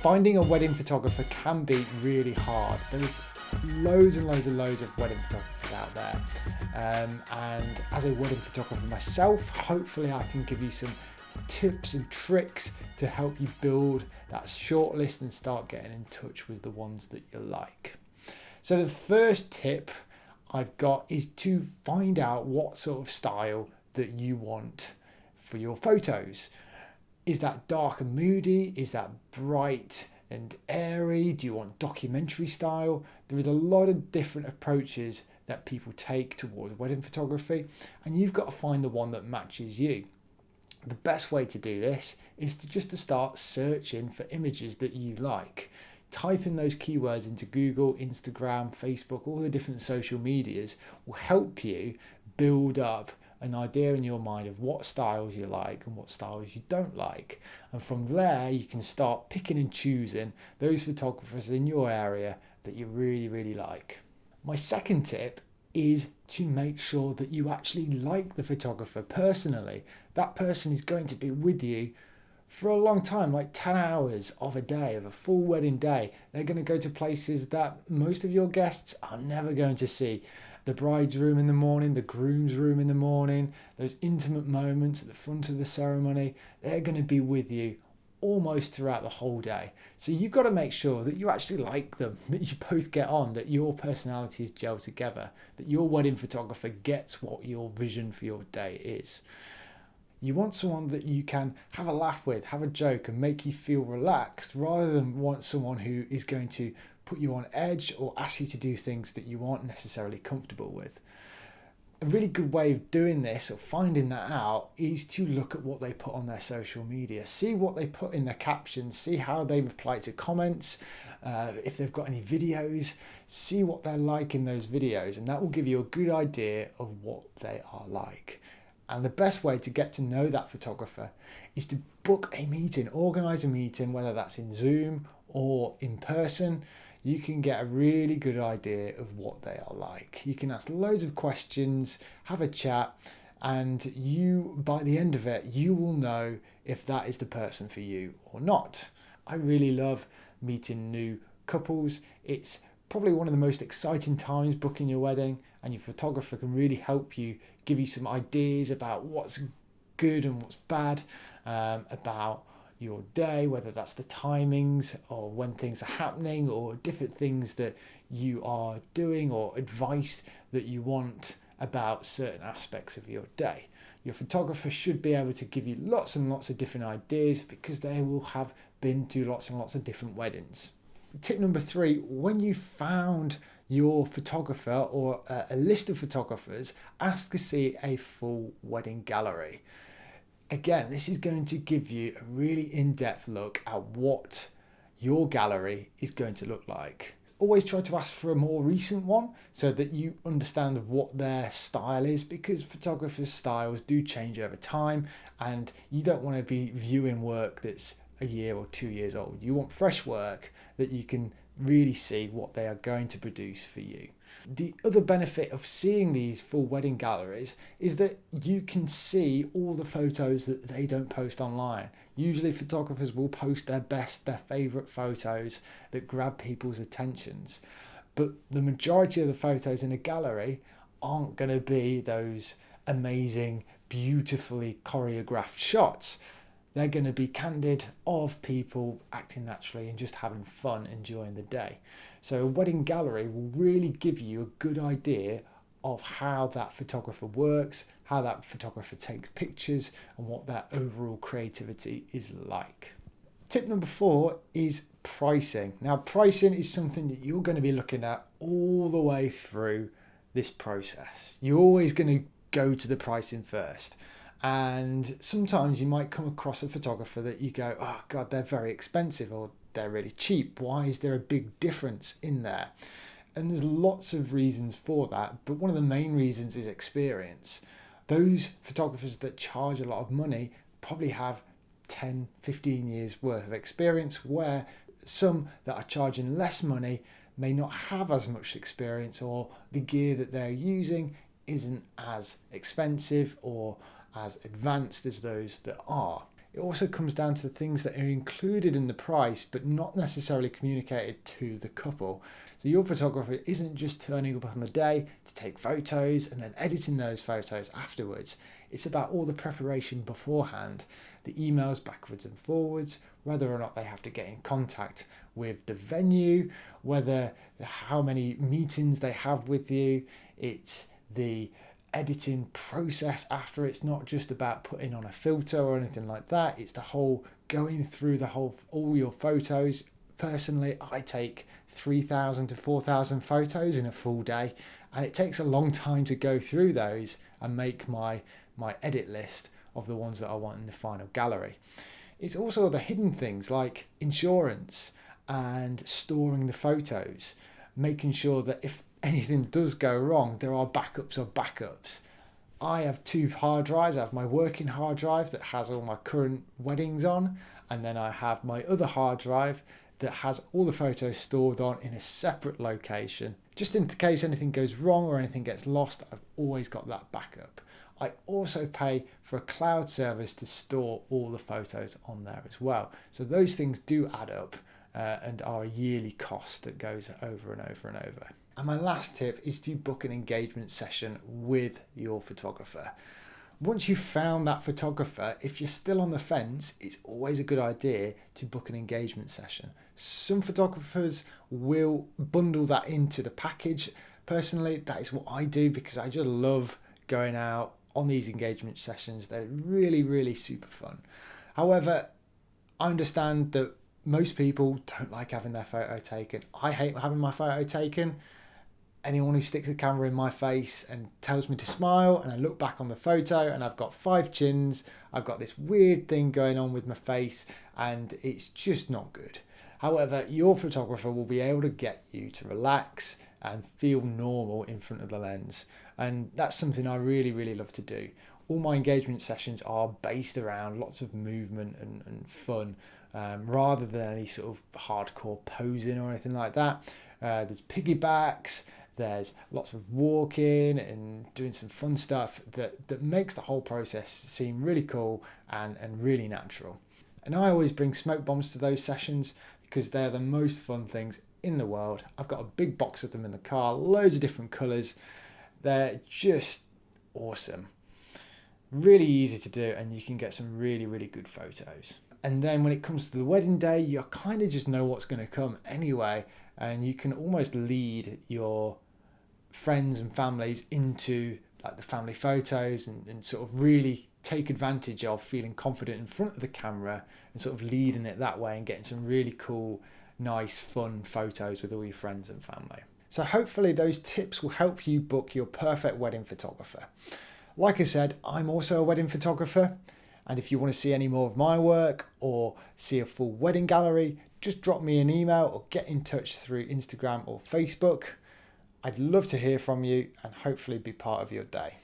Finding a wedding photographer can be really hard. There's loads and loads of wedding photographers out there. And as a wedding photographer myself, hopefully I can give you some tips and tricks to help you build that shortlist and start getting in touch with the ones that you like. So the first tip I've got is to find out what sort of style that you want for your photos. Is that dark and moody? Is that bright and airy? Do you want documentary style? There is a lot of different approaches that people take towards wedding photography, and you've got to find the one that matches you. The best way to do this is to start searching for images that you like. Type in those keywords into Google, Instagram, Facebook, all the different social medias will help you build up an idea in your mind of what styles you like and what styles you don't like. And from there, you can start picking and choosing those photographers in your area that you really like. My second tip is to make sure that you actually like the photographer personally. That person is going to be with you for a long time, like 10 hours of a day, of a full wedding day. They're going to go to places that most of your guests are never going to see. The bride's room in the morning, the groom's room in the morning, those intimate moments at the front of the ceremony, they're going to be with you almost throughout the whole day. So you've got to make sure that you actually like them, that you both get on, that your personalities gel together, that your wedding photographer gets what your vision for your day is. You want someone that you can have a laugh with, have a joke and make you feel relaxed, rather than want someone who is going to put you on edge or ask you to do things that you aren't necessarily comfortable with. A really good way of doing this or finding that out is to look at what they put on their social media. See what they put in their captions, see how they reply to comments, if they've got any videos, see what they're like in those videos, and that will give you a good idea of what they are like. And the best way to get to know that photographer is to book a meeting, organise a meeting, whether that's in Zoom or in person. You can get a really good idea of what they are like. You can ask loads of questions, have a chat, and by the end of it, you will know if that is the person for you or not. I really love meeting new couples. It's probably one of the most exciting times booking your wedding, and your photographer can really help you, give you some ideas about what's good and what's bad about your day, whether that's the timings or when things are happening or different things that you are doing or advice that you want about certain aspects of your day. Your photographer should be able to give you lots and lots of different ideas because they will have been to lots and lots of different weddings. Tip number 3, when you found your photographer or a list of photographers, ask to see a full wedding gallery. Again, this is going to give you a really in-depth look at what your gallery is going to look like. Always try to ask for a more recent one so that you understand what their style is, because photographers' styles do change over time and you don't want to be viewing work that's a year or 2 years old. You want fresh work that you can really see what they are going to produce for you. The other benefit of seeing these full wedding galleries is that you can see all the photos that they don't post online. Usually photographers will post their best, their favourite photos that grab people's attentions. But the majority of the photos in a gallery aren't going to be those amazing, beautifully choreographed shots. They're going to be candid of people acting naturally and just having fun, enjoying the day. So a wedding gallery will really give you a good idea of how that photographer works, how that photographer takes pictures, and what their overall creativity is like. Tip number 4 is pricing. Now, pricing is something that you're going to be looking at all the way through this process. You're always going to go to the pricing first. And sometimes you might come across a photographer that you go, oh God, they're very expensive or they're really cheap. Why is there a big difference in there? And there's lots of reasons for that. But one of the main reasons is experience. Those photographers that charge a lot of money probably have 10, 15 years worth of experience, where some that are charging less money may not have as much experience, or the gear that they're using isn't as expensive or as advanced as those that are. It also comes down to the things that are included in the price but not necessarily communicated to the couple. So your photographer isn't just turning up on the day to take photos and then editing those photos afterwards. It's about all the preparation beforehand, the emails backwards and forwards, whether or not they have to get in contact with the venue, how many meetings they have with you. It's the editing process after. It's not just about putting on a filter or anything like that. It's the whole going through all your photos. Personally, I take 3,000 to 4,000 photos in a full day, and it takes a long time to go through those and make my edit list of the ones that I want in the final gallery. It's also the hidden things like insurance and storing the photos, making sure that if anything does go wrong, there are backups of backups. I have 2 hard drives. I have my working hard drive that has all my current weddings on, and then I have my other hard drive that has all the photos stored on in a separate location. Just in case anything goes wrong or anything gets lost, I've always got that backup. I also pay for a cloud service to store all the photos on there as well. So those things do add up and are a yearly cost that goes over and over and over. And my last tip is to book an engagement session with your photographer. Once you've found that photographer, if you're still on the fence, it's always a good idea to book an engagement session. Some photographers will bundle that into the package. Personally, that is what I do because I just love going out on these engagement sessions. They're really, really super fun. However, I understand that most people don't like having their photo taken. I hate having my photo taken. Anyone who sticks a camera in my face and tells me to smile, and I look back on the photo and I've got 5 chins, I've got this weird thing going on with my face, and it's just not good. However, your photographer will be able to get you to relax and feel normal in front of the lens. And that's something I really, really love to do. All my engagement sessions are based around lots of movement and fun, rather than any sort of hardcore posing or anything like that. There's piggybacks, there's lots of walking and doing some fun stuff that makes the whole process seem really cool and really natural. And I always bring smoke bombs to those sessions because they're the most fun things in the world. I've got a big box of them in the car, loads of different colours. They're just awesome. Really easy to do, and you can get some really, really good photos. And then when it comes to the wedding day, you kind of just know what's going to come anyway, and you can almost lead your friends and families into like the family photos and sort of really take advantage of feeling confident in front of the camera and sort of leading it that way and getting some really cool, nice, fun photos with all your friends and family. So hopefully those tips will help you book your perfect wedding photographer. Like I said, I'm also a wedding photographer, and if you want to see any more of my work or see a full wedding gallery, just drop me an email or get in touch through Instagram or Facebook. I'd love to hear from you and hopefully be part of your day.